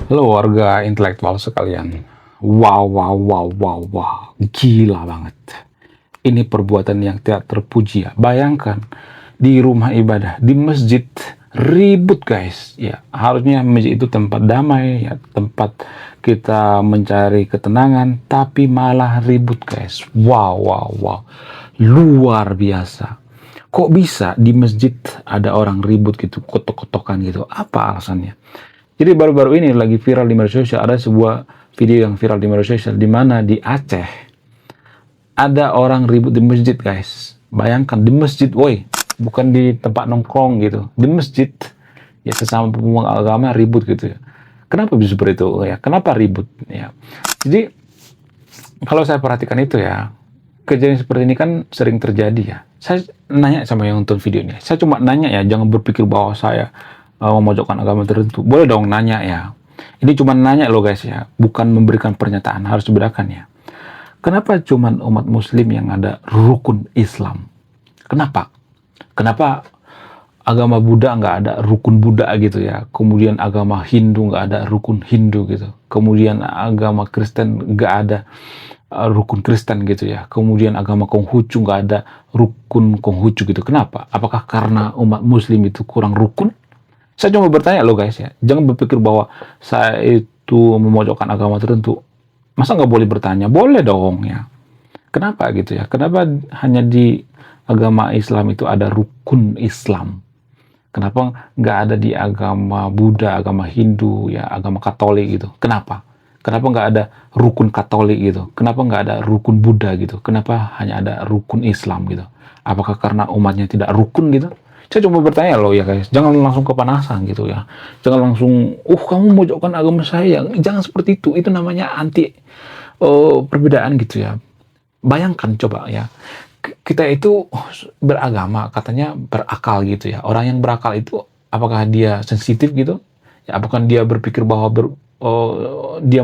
Halo warga intelektual sekalian. Wow, wow, wow, wow, wow. Gila banget. Ini perbuatan yang tidak terpuji ya. Bayangkan di rumah ibadah, di masjid ribut guys. Ya, harusnya masjid itu tempat damai, ya, tempat kita mencari ketenangan, tapi malah ribut guys. Wow, wow, wow. Luar biasa. Kok bisa di masjid ada orang ribut gitu, kotok-kotokan gitu? Apa alasannya? Jadi baru-baru ini lagi viral di media sosial, ada sebuah video yang viral di media sosial di mana di Aceh ada orang ribut di masjid guys. Bayangkan di masjid, woi, bukan di tempat nongkrong gitu, di masjid ya sesama pemuka agama ribut gitu ya. Kenapa bisa seperti itu ya? Kenapa ribut ya? Jadi kalau saya perhatikan itu ya, kejadian seperti ini kan sering terjadi ya. Saya nanya sama yang nonton video ini, saya cuma nanya ya, jangan berpikir bahwa saya memojokkan agama tertentu. Boleh dong nanya ya. Ini cuma nanya loh guys ya, bukan memberikan pernyataan, harus dibedakan ya. Kenapa cuma umat muslim yang ada rukun Islam? Kenapa? Kenapa agama Buddha nggak ada rukun Buddha gitu ya? Kemudian agama Hindu nggak ada rukun Hindu gitu. Kemudian agama Kristen nggak ada rukun Kristen gitu ya. Kemudian agama Konghucu nggak ada rukun Konghucu gitu. Kenapa? Apakah karena umat muslim itu kurang rukun? Saya cuma bertanya loh guys ya. Jangan berpikir bahwa saya itu memojokkan agama tertentu. Masa nggak boleh bertanya? Boleh dong ya. Kenapa gitu ya? Kenapa hanya di agama Islam itu ada rukun Islam? Kenapa nggak ada di agama Buddha, agama Hindu, ya agama Katolik gitu? Kenapa? Kenapa nggak ada rukun Katolik gitu? Kenapa nggak ada rukun Buddha gitu? Kenapa hanya ada rukun Islam gitu? Apakah karena umatnya tidak rukun gitu? Saya cuma bertanya loh ya guys, jangan langsung kepanasan gitu ya. Jangan langsung, kamu mojokkan agama saya. Jangan seperti itu namanya anti perbedaan gitu ya. Bayangkan coba ya, kita itu beragama katanya berakal gitu ya. Orang yang berakal itu apakah dia sensitif gitu? Ya, apakah dia berpikir bahwa dia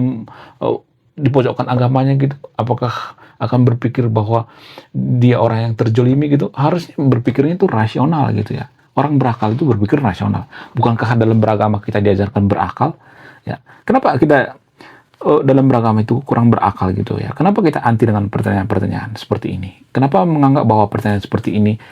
dipojokkan agamanya gitu? Apakah akan berpikir bahwa dia orang yang terjolimi gitu? Harusnya berpikirnya itu rasional gitu ya. Orang berakal itu berpikir rasional. Bukankah dalam beragama kita diajarkan berakal? Ya, kenapa kita dalam beragama itu kurang berakal gitu ya. Kenapa kita anti dengan pertanyaan-pertanyaan seperti ini? Kenapa menganggap bahwa pertanyaan seperti ini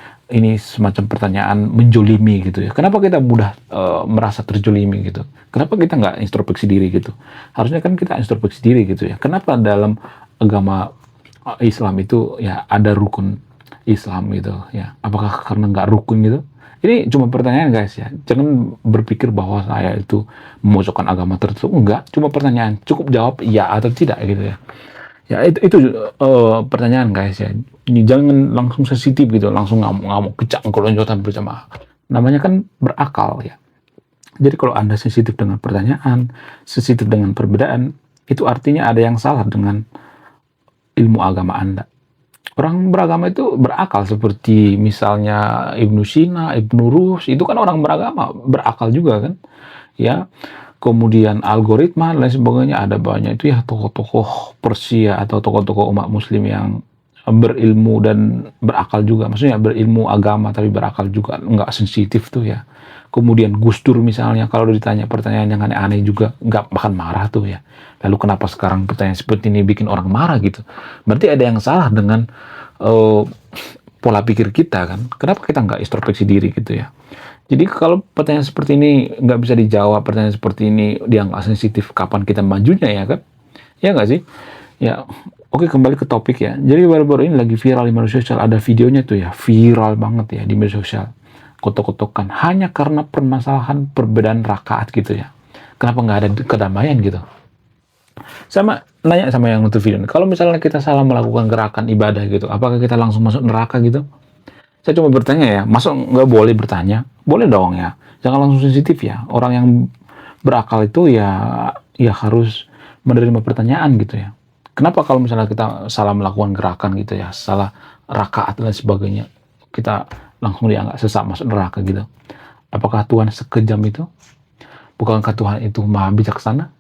semacam pertanyaan menjolimi gitu ya? Kenapa kita mudah merasa terjolimi gitu? Kenapa kita nggak introspeksi diri gitu? Harusnya kan kita introspeksi diri gitu ya. Kenapa dalam agama Islam itu ya ada rukun Islam gitu ya? Apakah karena nggak rukun gitu? Ini cuma pertanyaan guys ya. Jangan berpikir bahwa saya itu memojokkan agama tertentu. Enggak, cuma pertanyaan. Cukup jawab ya atau tidak gitu ya. Ya itu pertanyaan guys ya. Ini jangan langsung sensitif gitu, langsung ngamuk-ngamuk, kecak kelonjotan berjamaah. Namanya kan berakal ya. Jadi kalau Anda sensitif dengan pertanyaan, sensitif dengan perbedaan, itu artinya ada yang salah dengan ilmu agama Anda. Orang beragama itu berakal seperti misalnya Ibnu Sina, Ibnu Rus, itu kan orang beragama, berakal juga kan. Ya. Kemudian algoritma dan lain sebagainya, ada banyak itu ya tokoh-tokoh Persia atau tokoh-tokoh umat muslim yang berilmu dan berakal juga. Maksudnya berilmu agama tapi berakal juga, nggak sensitif tuh ya. Kemudian Gus Dur misalnya kalau ditanya pertanyaan yang aneh-aneh juga nggak bahkan marah tuh ya. Lalu kenapa sekarang pertanyaan seperti ini bikin orang marah gitu? Berarti ada yang salah dengan uh, pola pikir kita kan. Kenapa kita nggak introspeksi diri gitu ya? Jadi kalau pertanyaan seperti ini nggak bisa dijawab, pertanyaan seperti ini dia nggak sensitif, kapan kita majunya ya kan? Ya nggak sih? Ya, oke, kembali ke topik ya. Jadi baru-baru ini lagi viral di media sosial, ada videonya tuh ya, viral banget ya di media sosial. Kotok-kotokan hanya karena permasalahan perbedaan rakaat gitu ya. Kenapa nggak ada kedamaian gitu? Sama nanya sama yang nonton video ini, kalau misalnya kita salah melakukan gerakan ibadah gitu, apakah kita langsung masuk neraka gitu? Saya cuma bertanya ya, masuk nggak boleh bertanya? Boleh dong ya, jangan langsung sensitif ya. Orang yang berakal itu ya harus menerima pertanyaan gitu ya. Kenapa kalau misalnya kita salah melakukan gerakan gitu ya, salah rakaat dan sebagainya, kita langsung dianggap sesat masuk neraka gitu? Apakah Tuhan sekejam itu? Bukankah Tuhan itu maha bijaksana?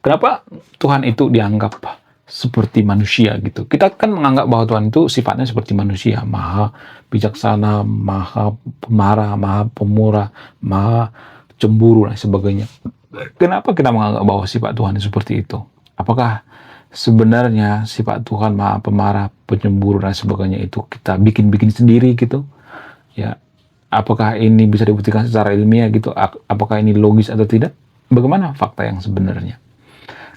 Kenapa Tuhan itu dianggap seperti manusia gitu? Kita kan menganggap bahwa Tuhan itu sifatnya seperti manusia, maha bijaksana, maha pemarah, maha pemurah, maha cemburu dan sebagainya. Kenapa kita menganggap bahwa sifat Tuhan seperti itu? Apakah sebenarnya sifat Tuhan Maha Pemarah, penyemburu dan sebagainya itu kita bikin-bikin sendiri gitu? Ya, apakah ini bisa dibuktikan secara ilmiah gitu? Apakah ini logis atau tidak? Bagaimana fakta yang sebenarnya?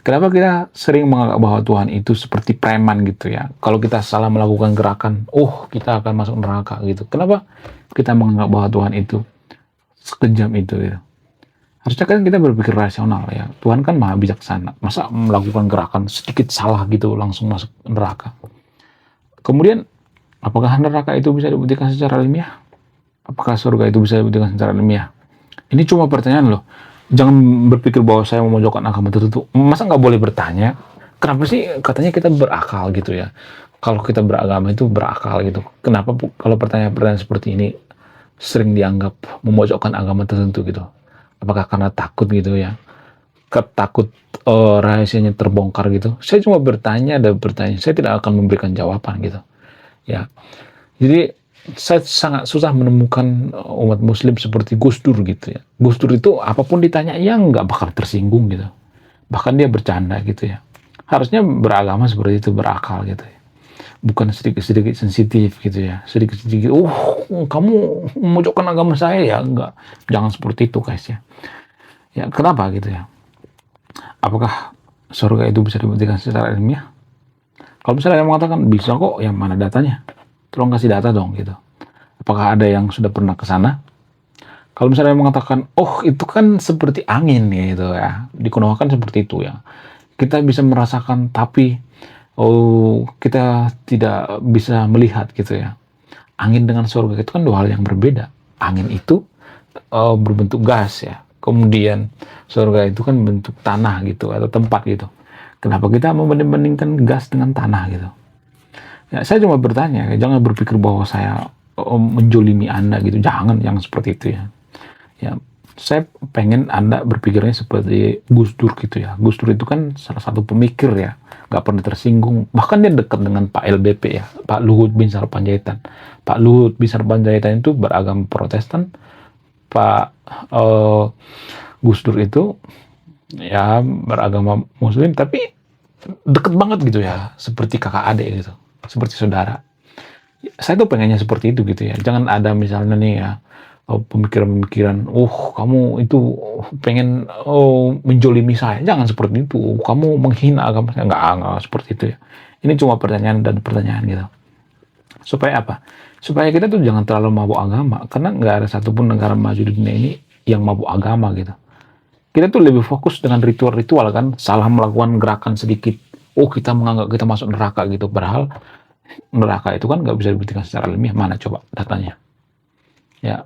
Kenapa kita sering menganggap bahwa Tuhan itu seperti preman gitu ya? Kalau kita salah melakukan gerakan, oh kita akan masuk neraka gitu. Kenapa kita menganggap bahwa Tuhan itu sekejam itu gitu? Harusnya kan kita berpikir rasional ya. Tuhan kan maha bijaksana. Masa melakukan gerakan sedikit salah gitu langsung masuk neraka? Kemudian, apakah neraka itu bisa dibuktikan secara ilmiah? Apakah surga itu bisa dibuktikan secara ilmiah? Ini cuma pertanyaan loh. Jangan berpikir bahwa saya memojokkan agama tertentu. Masa nggak boleh bertanya? Kenapa sih katanya kita berakal gitu ya? Kalau kita beragama itu berakal gitu. Kenapa kalau pertanyaan-pertanyaan seperti ini sering dianggap memojokkan agama tertentu gitu? Apakah karena takut gitu ya? Takut rahasianya terbongkar gitu? Saya cuma bertanya dan bertanya. Saya tidak akan memberikan jawaban gitu. Ya, jadi saya sangat susah menemukan umat muslim seperti Gus Dur gitu ya. Gus Dur itu apapun ditanya ya nggak bakal tersinggung gitu. Bahkan dia bercanda gitu ya. Harusnya beragama seperti itu, berakal gitu ya. Bukan sedikit-sedikit sensitif gitu ya. Sedikit-sedikit, kamu memojokkan agama saya ya. Enggak, jangan seperti itu guys ya. Ya kenapa gitu ya. Apakah surga itu bisa dibuktikan secara ilmiah? Kalau misalnya yang mengatakan bisa kok, yang mana datanya? Tolong kasih data dong gitu. Apakah ada yang sudah pernah ke sana? Kalau misalnya mengatakan, oh itu kan seperti angin gitu ya, dikunoakan seperti itu ya. Kita bisa merasakan tapi kita tidak bisa melihat gitu ya. Angin dengan surga itu kan dua hal yang berbeda. Angin itu berbentuk gas ya. Kemudian surga itu kan bentuk tanah gitu atau tempat gitu. Kenapa kita membanding-bandingkan gas dengan tanah gitu? Ya, saya cuma bertanya, jangan berpikir bahwa saya menjolimi Anda gitu. Jangan seperti itu ya. Ya, saya pengen Anda berpikirnya seperti Gus Dur gitu ya. Gus Dur itu kan salah satu pemikir ya, nggak pernah tersinggung. Bahkan dia dekat dengan Pak LBP ya, Pak Luhut Binsar Panjaitan. Pak Luhut Binsar Panjaitan itu beragama Protestan. Pak Gus Dur itu ya beragama Muslim, tapi deket banget gitu ya, seperti kakak adik gitu, seperti saudara. Saya tuh pengennya seperti itu gitu ya. Jangan ada misalnya nih ya pemikiran-pemikiran, kamu itu pengen menjolimi saya. Jangan seperti itu. Kamu menghina agama saya. Enggak seperti itu ya. Ini cuma pertanyaan dan pertanyaan gitu. Supaya apa? Supaya kita tuh jangan terlalu mabuk agama. Karena nggak ada satupun negara maju di dunia ini yang mabuk agama gitu. Kita tuh lebih fokus dengan ritual-ritual kan. Salah melakukan gerakan sedikit. Kita menganggap kita masuk neraka gitu. Padahal neraka itu kan nggak bisa dibuktikan secara ilmiah. Mana coba datanya? Ya,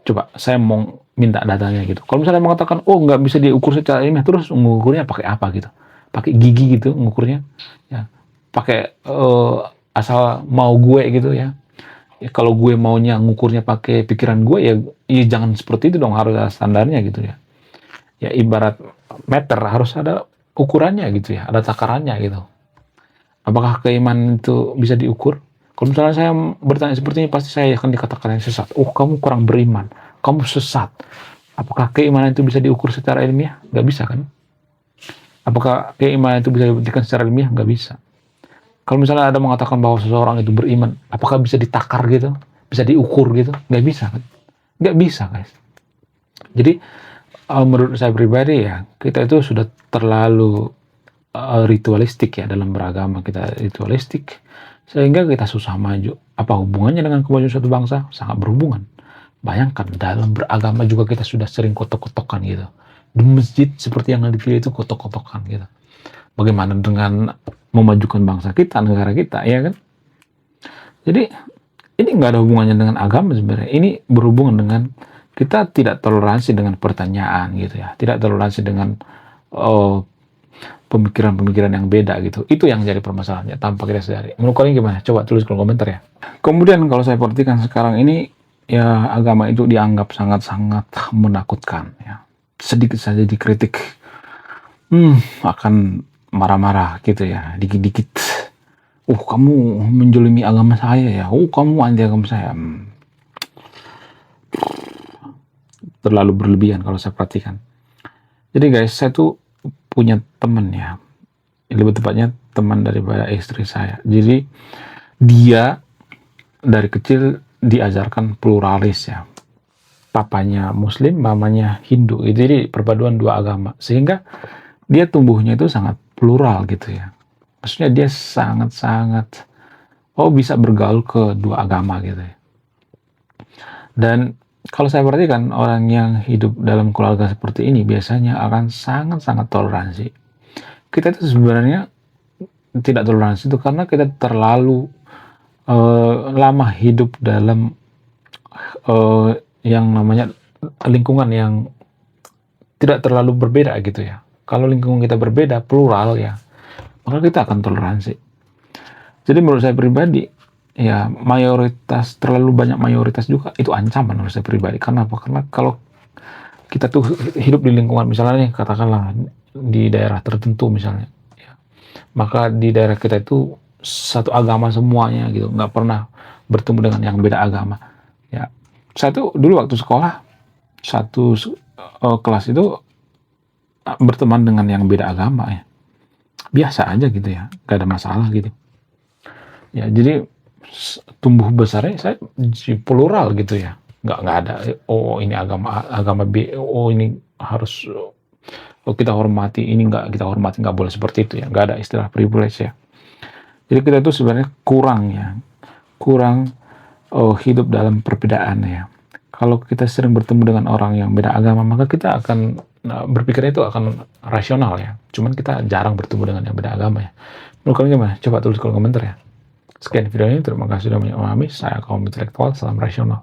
coba saya mau minta datanya gitu. Kalau misalnya mengatakan, nggak bisa diukur secara ilmiah, terus mengukurnya pakai apa gitu? Pakai gigi gitu mengukurnya? Ya, pakai asal mau gue gitu ya. Ya kalau gue maunya ngukurnya pakai pikiran gue ya jangan seperti itu dong, harus ada standarnya gitu ya. Ya ibarat meter harus ada ukurannya gitu ya, ada takarannya gitu. Apakah keimanan itu bisa diukur? Kalau misalnya saya bertanya seperti ini, pasti saya akan dikatakan yang sesat. Kamu kurang beriman, kamu sesat. Apakah keimanan itu bisa diukur secara ilmiah? Nggak bisa kan? Apakah keimanan itu bisa dibuktikan secara ilmiah? Nggak bisa. Kalau misalnya ada mengatakan bahwa seseorang itu beriman, apakah bisa ditakar gitu? Bisa diukur gitu? Nggak bisa kan? Nggak bisa guys. Jadi menurut saya pribadi ya, kita itu sudah terlalu ritualistik ya dalam beragama. Kita ritualistik sehingga kita susah maju. Apa hubungannya dengan kemajuan suatu bangsa? Sangat berhubungan. Bayangkan dalam beragama juga kita sudah sering kotok-kotokan gitu. Di masjid seperti yang dipilih itu kotok-kotokan gitu. Bagaimana dengan memajukan bangsa kita, negara kita, ya kan? Jadi ini nggak ada hubungannya dengan agama sebenarnya. Ini berhubungan dengan kita tidak toleransi dengan pertanyaan gitu ya. Tidak toleransi dengan pemikiran-pemikiran yang beda gitu. Itu yang jadi permasalahannya tanpa kita sadari. Menurut kalian gimana? Coba tulis kolom komentar ya. Kemudian kalau saya perhatikan sekarang ini ya agama itu dianggap sangat-sangat menakutkan ya. Sedikit saja dikritik akan marah-marah gitu ya, dikit-dikit. Kamu menjolimi agama saya ya. Kamu anti agama saya. Terlalu berlebihan kalau saya perhatikan. Jadi guys, saya tuh punya temen ya, lebih tepatnya teman daripada istri saya. Jadi dia dari kecil diajarkan pluralis ya. Papanya Muslim, mamanya Hindu. Itu jadi perpaduan dua agama. Sehingga dia tumbuhnya itu sangat plural gitu ya. Maksudnya dia sangat-sangat bisa bergaul ke dua agama gitu ya. Dan kalau saya perhatikan orang yang hidup dalam keluarga seperti ini biasanya akan sangat-sangat toleransi. Kita itu sebenarnya tidak toleransi itu karena kita terlalu lama hidup dalam yang namanya lingkungan yang tidak terlalu berbeda gitu ya. Kalau lingkungan kita berbeda, plural ya, maka kita akan toleransi. Jadi menurut saya pribadi, ya terlalu banyak mayoritas juga itu ancaman menurut saya pribadi. Karena apa? Karena kalau kita tuh hidup di lingkungan misalnya nih, katakanlah di daerah tertentu misalnya, ya, maka di daerah kita itu satu agama semuanya gitu, nggak pernah bertemu dengan yang beda agama. Ya, saya tuh dulu waktu sekolah satu kelas itu berteman dengan yang beda agama ya, biasa aja gitu ya, nggak ada masalah gitu. Ya, jadi tumbuh besarnya saya plural gitu ya, nggak ada ini agama B, ini harus kita hormati, ini nggak kita hormati, nggak boleh seperti itu ya, nggak ada istilah privilege ya. Jadi kita itu sebenarnya kurang hidup dalam perbedaan ya. Kalau kita sering bertemu dengan orang yang beda agama, maka kita akan berpikir itu akan rasional ya. Cuman kita jarang bertemu dengan yang beda agama ya. Menurut kalian gimana? Coba tulis kolom komentar ya. Sekian video ini, terima kasih sudah memahami. Saya kaum intelektual, salam rasional.